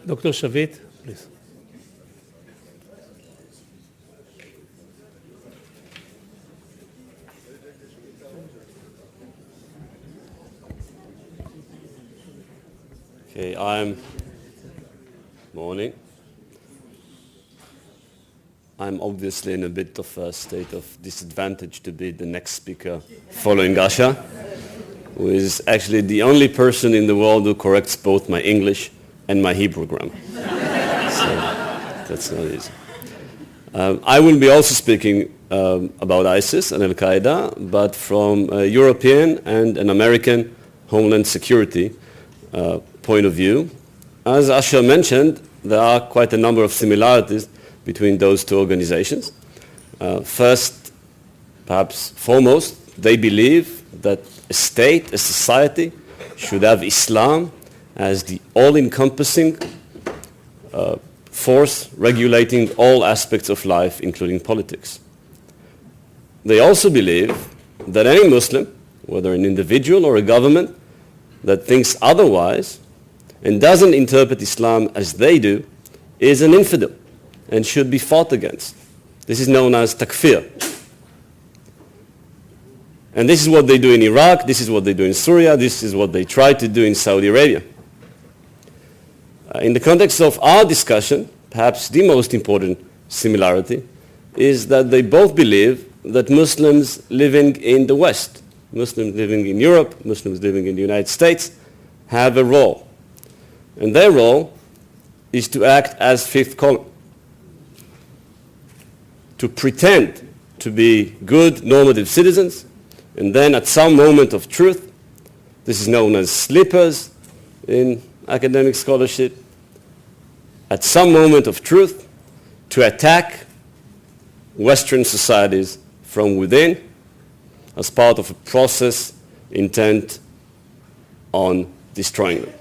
Dr. Shavit, please. Okay, morning. I'm obviously in a bit of a state of disadvantage to be the next speaker following Asha, who is actually the only person in the world who corrects both my English and my Hebrew grammar. So that's not easy. I will be also speaking about ISIS and Al-Qaeda, but from a European and an American homeland security point of view. As Asha mentioned, there are quite a number of similarities between those two organizations. First, perhaps foremost, they believe that a state, a society, should have Islam as the all-encompassing force regulating all aspects of life, including politics. They also believe that any Muslim, whether an individual or a government, that thinks otherwise and doesn't interpret Islam as they do, is an infidel and should be fought against. This is known as takfir. And this is what they do in Iraq, this is what they do in Syria, this is what they try to do in Saudi Arabia. In the context of our discussion, perhaps the most important similarity is that they both believe that Muslims living in the West, Muslims living in Europe, Muslims living in the United States, have a role. And their role is to act as fifth column, to pretend to be good normative citizens, and then at some moment of truth, this is known as sleepers in academic scholarship, at some moment of truth, to attack Western societies from within as part of a process intent on destroying them.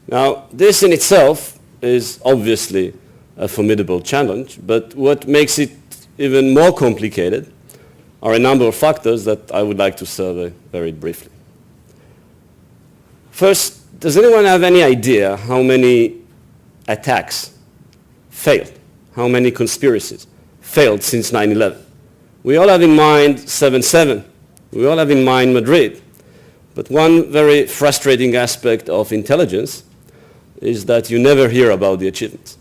Now, this in itself is obviously a formidable challenge, but what makes it even more complicated are a number of factors that I would like to survey very briefly. First, does anyone have any idea how many attacks failed? How many conspiracies failed since 9/11? We all have in mind 7/7. We all have in mind Madrid. But one very frustrating aspect of intelligence is that you never hear about the achievements.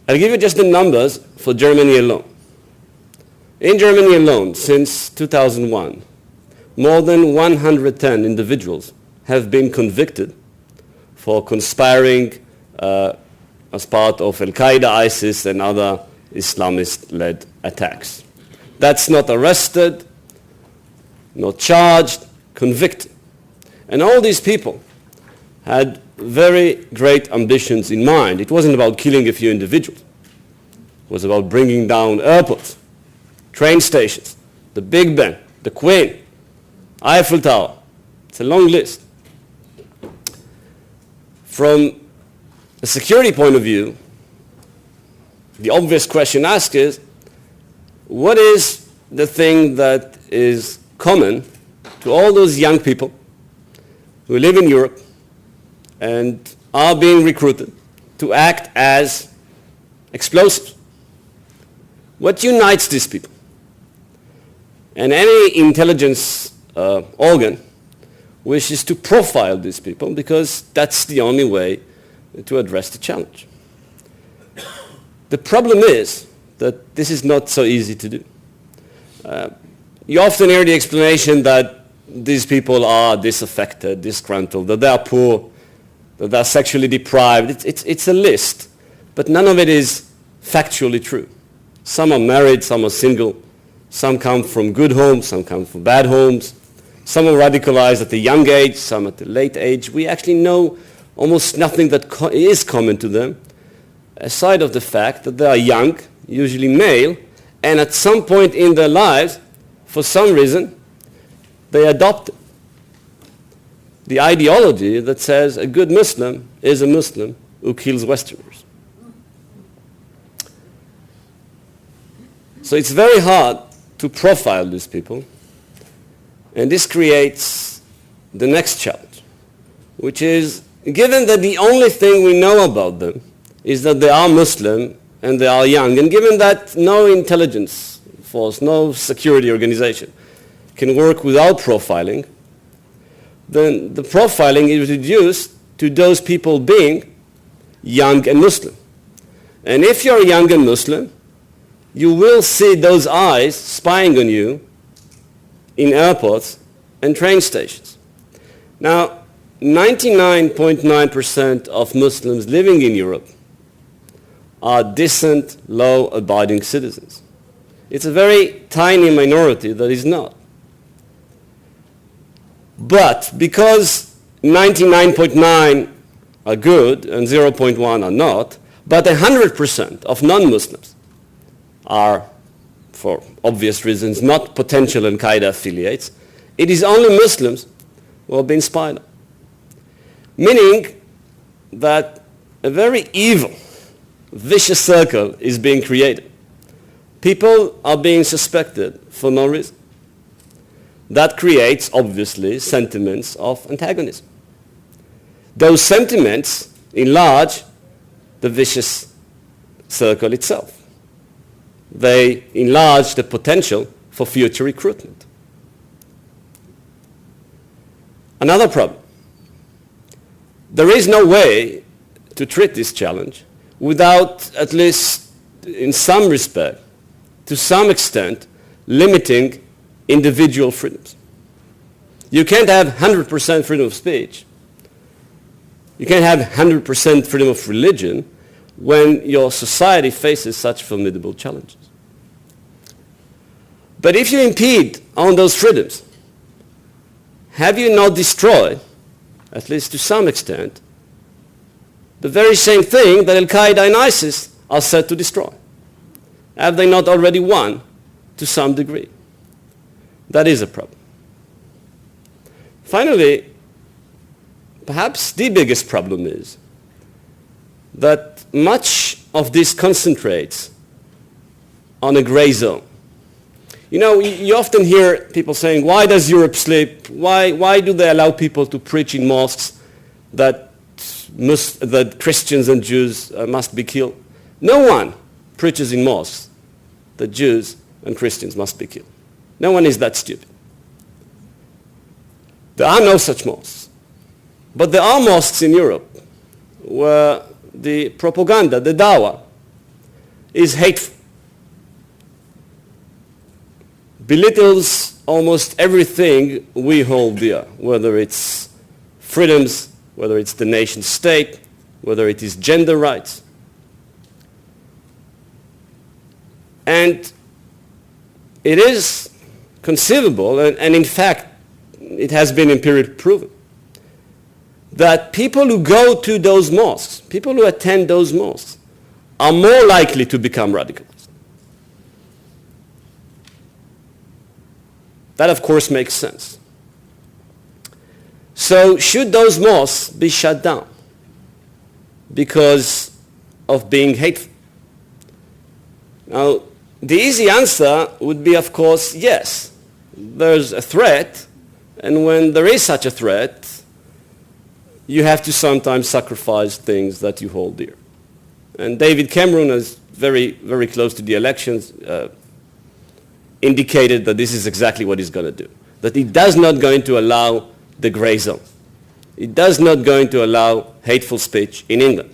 I'll give you just the numbers for Germany alone. In Germany alone, since 2001, more than 110 individuals have been convicted for conspiring as part of Al-Qaeda, ISIS, and other Islamist-led attacks. That's not arrested, not charged, convicted. And all these people had very great ambitions in mind. It wasn't about killing a few individuals. It was about bringing down airports, train stations, the Big Ben, the Queen, Eiffel Tower. It's a long list. From a security point of view, the obvious question asked is, what is the thing that is common to all those young people who live in Europe and are being recruited to act as explosives? What unites these people? And any intelligence organ wishes to profile these people because that's the only way to address the challenge. The problem is that this is not so easy to do. You often hear the explanation that these people are disaffected, disgruntled, that they are poor, that they are sexually deprived. It's a list, but none of it is factually true. Some are married, some are single, some come from good homes, some come from bad homes, some are radicalized at a young age, some at a late age. We actually know almost nothing that is common to them, aside of the fact that they are young, usually male, and at some point in their lives, for some reason, they adopt the ideology that says a good Muslim is a Muslim who kills Westerners. So it's very hard to profile these people, and this creates the next challenge. which is, given that the only thing we know about them is that they are Muslim and they are young, and given that no intelligence force, no security organization can work without profiling, then the profiling is reduced to those people being young and Muslim. And if you're young and Muslim, you will see those eyes spying on you in airports and train stations. Now, 99.9% of Muslims living in Europe are decent, law-abiding citizens. It's a very tiny minority that is not. But because 99.9 are good and 0.1 are not, but 100% of non-Muslims are, for obvious reasons, not potential Al-Qaeda affiliates, it is only Muslims who are being spied on. Meaning that a very evil, vicious circle is being created. People are being suspected for no reason. That creates, obviously, sentiments of antagonism. Those sentiments enlarge the vicious circle itself. They enlarge the potential for future recruitment. Another problem. There is no way to treat this challenge without, at least in some respect, to some extent, limiting individual freedoms. You can't have 100% freedom of speech. You can't have 100% freedom of religion when your society faces such formidable challenges. But if you impede on those freedoms, have you not destroyed, at least to some extent, the very same thing that Al-Qaeda and ISIS are set to destroy? Have they not already won to some degree? That is a problem. Finally, perhaps the biggest problem is that much of this concentrates on a gray zone. You know, you often hear people saying, why does Europe sleep? Why do they allow people to preach in mosques that Christians and Jews must be killed? No one preaches in mosques that Jews and Christians must be killed. No one is that stupid. There are no such mosques. But there are mosques in Europe where the propaganda, the dawah, is hateful. Belittles almost everything we hold dear, whether it's freedoms, whether it's the nation state, whether it is gender rights. And it is conceivable, and in fact, it has been empirically proven, that people who go to those mosques, people who attend those mosques, are more likely to become radicalized. That, of course, makes sense. So should those mosques be shut down because of being hateful? Now, the easy answer would be, of course, yes. There's a threat, and when there is such a threat, you have to sometimes sacrifice things that you hold dear. And David Cameron, is very, very close to the elections, indicated that this is exactly what he's going to do. That he does not going to allow the gray zone. He does not going to allow hateful speech in England.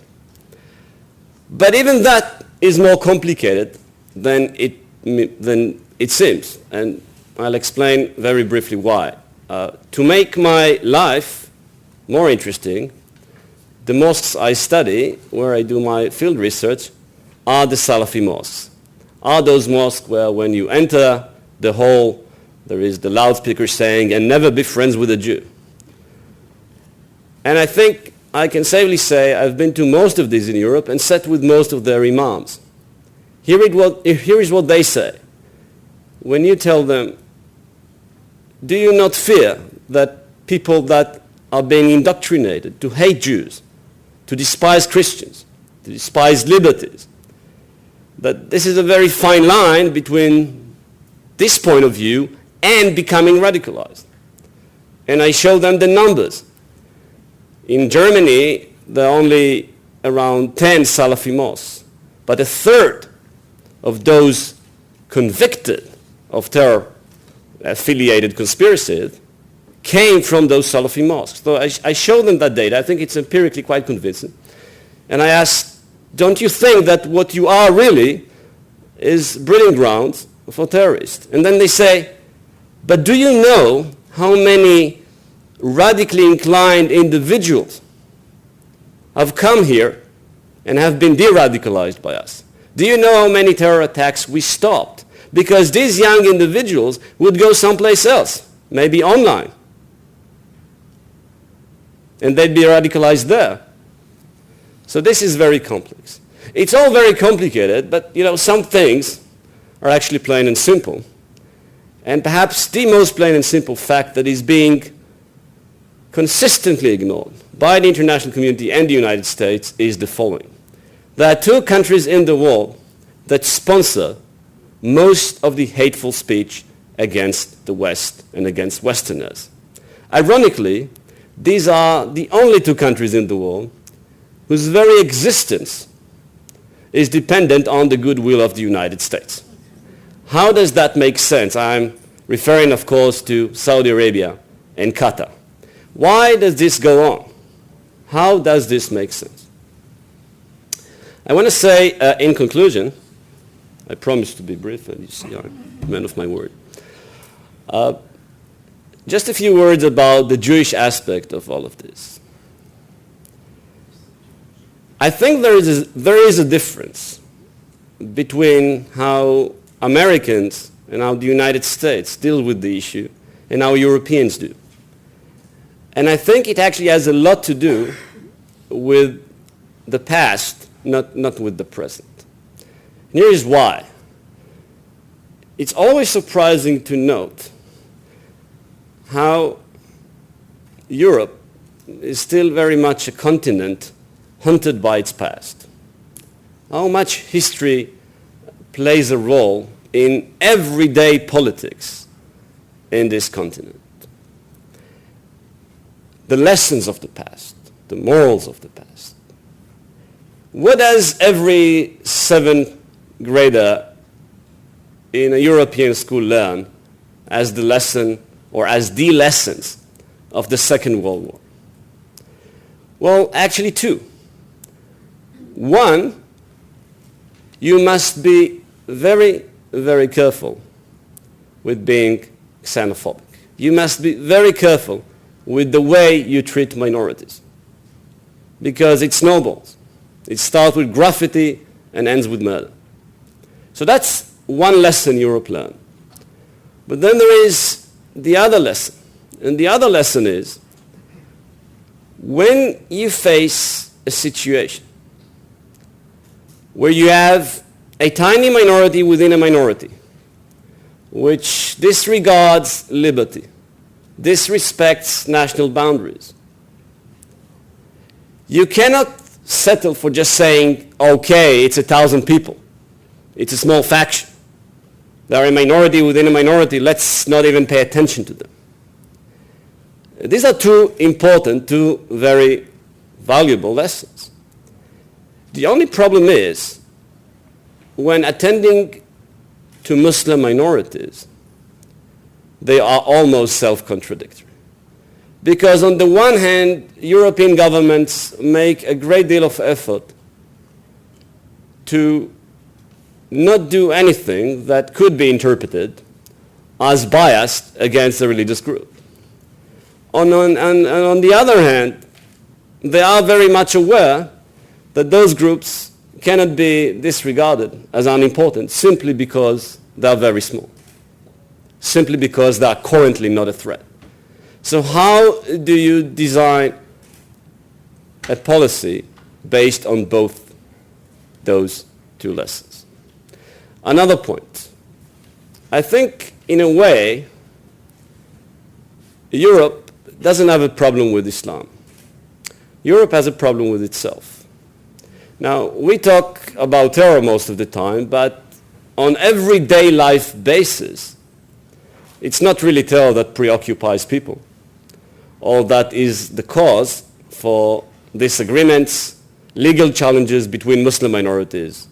But even that is more complicated than it seems. And I'll explain very briefly why. To make my life more interesting, the mosques I study, where I do my field research, are the Salafi mosques. Are those mosques where when you enter the hall, there is the loudspeaker saying, and never be friends with a Jew. And I think I can safely say I've been to most of these in Europe and sat with most of their imams. Here is what they say. When you tell them, do you not fear that people that are being indoctrinated to hate Jews, to despise Christians, to despise liberties, that this is a very fine line between this point of view and becoming radicalized? And I show them the numbers. In Germany, there are only around 10 Salafi mosques, but a third of those convicted of terror-affiliated conspiracies came from those Salafi mosques. So I showed them that data. I think it's empirically quite convincing. And I asked, don't you think that what you are really is breeding grounds for terrorists? And then they say, but do you know how many radically inclined individuals have come here and have been de-radicalized by us? Do you know how many terror attacks we stopped? Because these young individuals would go someplace else, maybe online, and they'd be radicalized there. So this is very complex. It's all very complicated, but some things are actually plain and simple. And perhaps the most plain and simple fact that is being consistently ignored by the international community and the United States is the following. There are two countries in the world that sponsor most of the hateful speech against the West and against Westerners. Ironically, these are the only two countries in the world whose very existence is dependent on the goodwill of the United States. How does that make sense? I'm referring, of course, to Saudi Arabia and Qatar. Why does this go on? How does this make sense? I want to say, in conclusion, I promise to be brief, and you see I'm a man of my word. Just a few words about the Jewish aspect of all of this. I think there is a difference between how Americans and how the United States deal with the issue and how Europeans do. And I think it actually has a lot to do with the past, not with the present. And here is why. It's always surprising to note how Europe is still very much a continent haunted by its past. How much history plays a role in everyday politics in this continent. The lessons of the past, the morals of the past. What does every seventh grader in a European school learn as the lesson or as the lessons of the Second World War? Well, actually two. One, you must be very, very careful with being xenophobic. You must be very careful with the way you treat minorities, because it snowballs. It starts with graffiti and ends with murder. So that's one lesson Europe learned. But then there is the other lesson. And the other lesson is, when you face a situation where you have a tiny minority within a minority which disregards liberty, disrespects national boundaries, you cannot settle for just saying, okay, it's 1,000 people. It's a small faction. They are a minority within a minority. Let's not even pay attention to them. These are two important, two very valuable lessons. The only problem is, when attending to Muslim minorities, they are almost self-contradictory. Because on the one hand, European governments make a great deal of effort to not do anything that could be interpreted as biased against a religious group. On the other hand, they are very much aware that those groups cannot be disregarded as unimportant simply because they are very small, simply because they are currently not a threat. So how do you design a policy based on both those two lessons? Another point. I think, in a way, Europe doesn't have a problem with Islam. Europe has a problem with itself. Now, we talk about terror most of the time, but on everyday life basis, it's not really terror that preoccupies people, or that is the cause for disagreements, legal challenges between Muslim minorities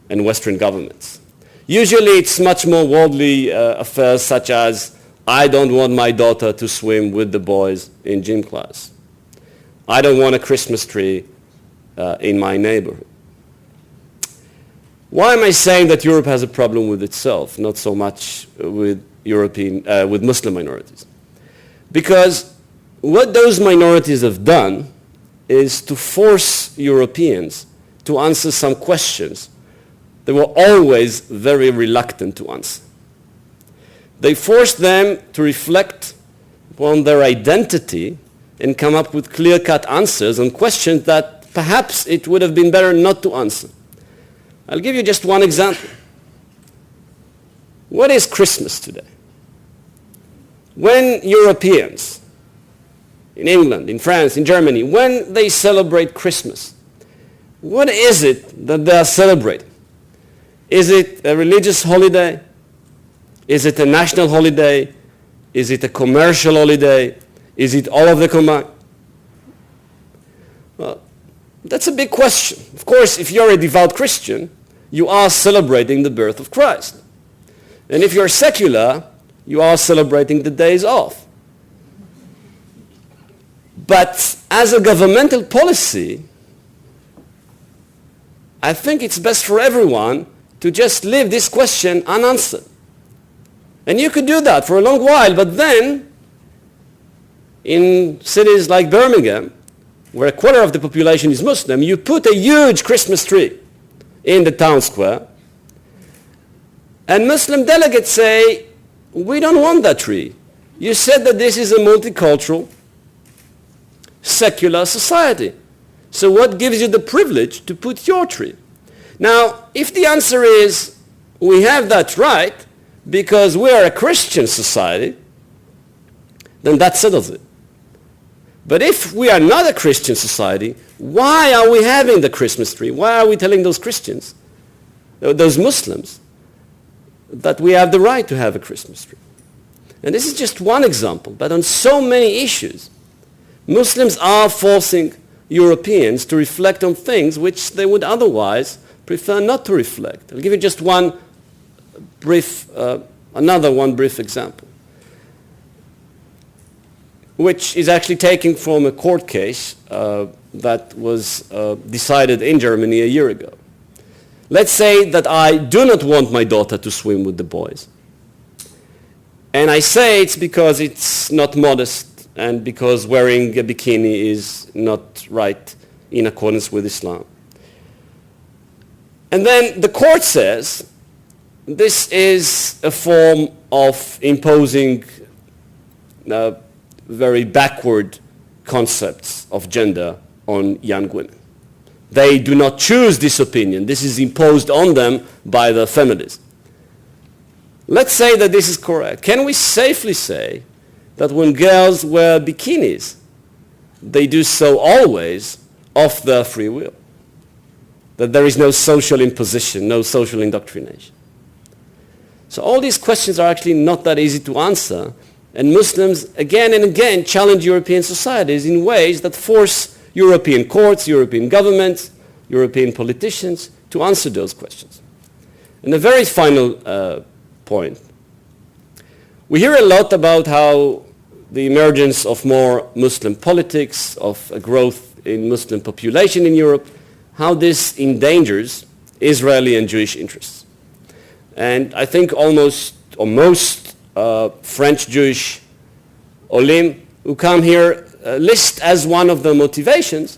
and Western governments. Usually it's much more worldly affairs such as, I don't want my daughter to swim with the boys in gym class. I don't want a Christmas tree in my neighborhood. Why am I saying that Europe has a problem with itself, not so much with with Muslim minorities? Because what those minorities have done is to force Europeans to answer some questions they were always very reluctant to answer. They forced them to reflect upon their identity and come up with clear-cut answers on questions that perhaps it would have been better not to answer. I'll give you just one example. What is Christmas today? When Europeans, in England, in France, in Germany, when they celebrate Christmas, what is it that they are celebrating? Is it a religious holiday? Is it a national holiday? Is it a commercial holiday? Is it all of the combined? Well, that's a big question. Of course, if you're a devout Christian, you are celebrating the birth of Christ. And if you're secular, you are celebrating the days off. But as a governmental policy, I think it's best for everyone to just leave this question unanswered. And you could do that for a long while, but then in cities like Birmingham, where a quarter of the population is Muslim, you put a huge Christmas tree in the town square, and Muslim delegates say, we don't want that tree. You said that this is a multicultural, secular society. So what gives you the privilege to put your tree? Now, if the answer is, we have that right because we are a Christian society, then that settles it. But if we are not a Christian society, why are we having the Christmas tree? Why are we telling those Christians, those Muslims, that we have the right to have a Christmas tree? And this is just one example, but on so many issues, Muslims are forcing Europeans to reflect on things which they would otherwise prefer not to reflect. I'll give you just another brief example, which is actually taken from a court case that was decided in Germany a year ago. Let's say that I do not want my daughter to swim with the boys. And I say it's because it's not modest and because wearing a bikini is not right in accordance with Islam. And then the court says this is a form of imposing very backward concepts of gender on young women. They do not choose this opinion. This is imposed on them by the feminists. Let's say that this is correct. Can we safely say that when girls wear bikinis, they do so always of their free will? That there is no social imposition, no social indoctrination? So all these questions are actually not that easy to answer, and Muslims again and again challenge European societies in ways that force European courts, European governments, European politicians to answer those questions. And a very final point. We hear a lot about how the emergence of more Muslim politics, of a growth in Muslim population in Europe, how this endangers Israeli and Jewish interests. And I think most French Jewish olim who come here list as one of the motivations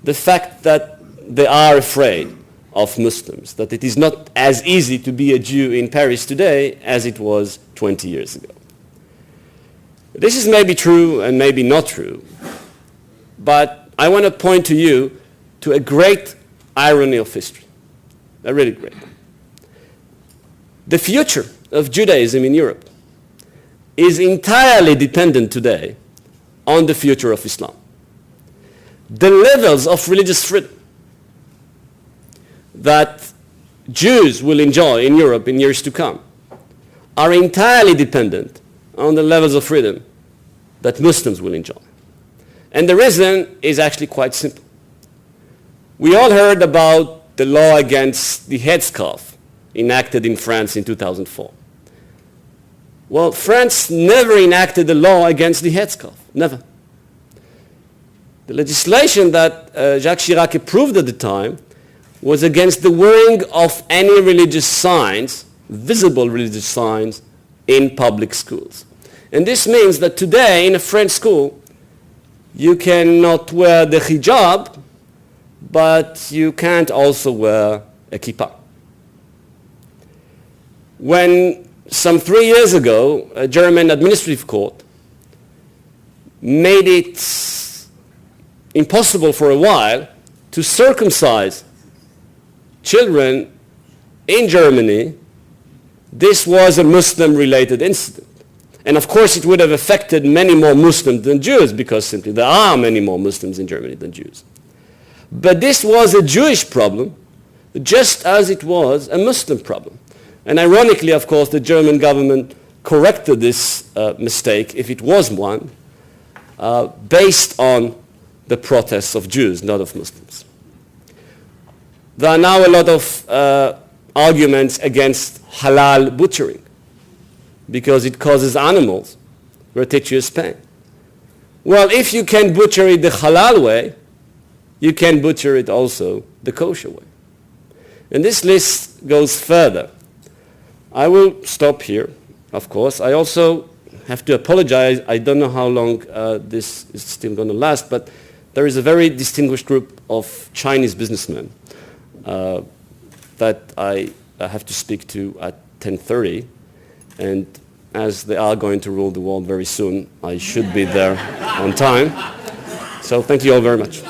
the fact that they are afraid of Muslims, that it is not as easy to be a Jew in Paris today as it was 20 years ago. This is maybe true and maybe not true, but I want to point to you to a great irony of history, a really great one. The future of Judaism in Europe is entirely dependent today on the future of Islam. The levels of religious freedom that Jews will enjoy in Europe in years to come are entirely dependent on the levels of freedom that Muslims will enjoy. And the reason is actually quite simple. We all heard about the law against the headscarf enacted in France in 2004. Well, France never enacted a law against the headscarf, never. The legislation that Jacques Chirac approved at the time was against the wearing of any religious signs, visible religious signs, in public schools. And this means that today in a French school, you cannot wear the hijab, but you can't also wear a kippah. When some 3 years ago, a German administrative court made it impossible for a while to circumcise children in Germany, this was a Muslim-related incident. And of course it would have affected many more Muslims than Jews, because simply there are many more Muslims in Germany than Jews. But this was a Jewish problem, just as it was a Muslim problem. And ironically, of course, the German government corrected this mistake, if it was one, based on the protests of Jews, not of Muslims. There are now a lot of arguments against halal butchering, because it causes animals gratuitous pain. Well, if you can butcher it the halal way, you can butcher it also the kosher way. And this list goes further. I will stop here, of course. I also have to apologize. I don't know how long this is still going to last, but there is a very distinguished group of Chinese businessmen that I have to speak to at 10:30. And as they are going to rule the world very soon, I should be there on time. So thank you all very much.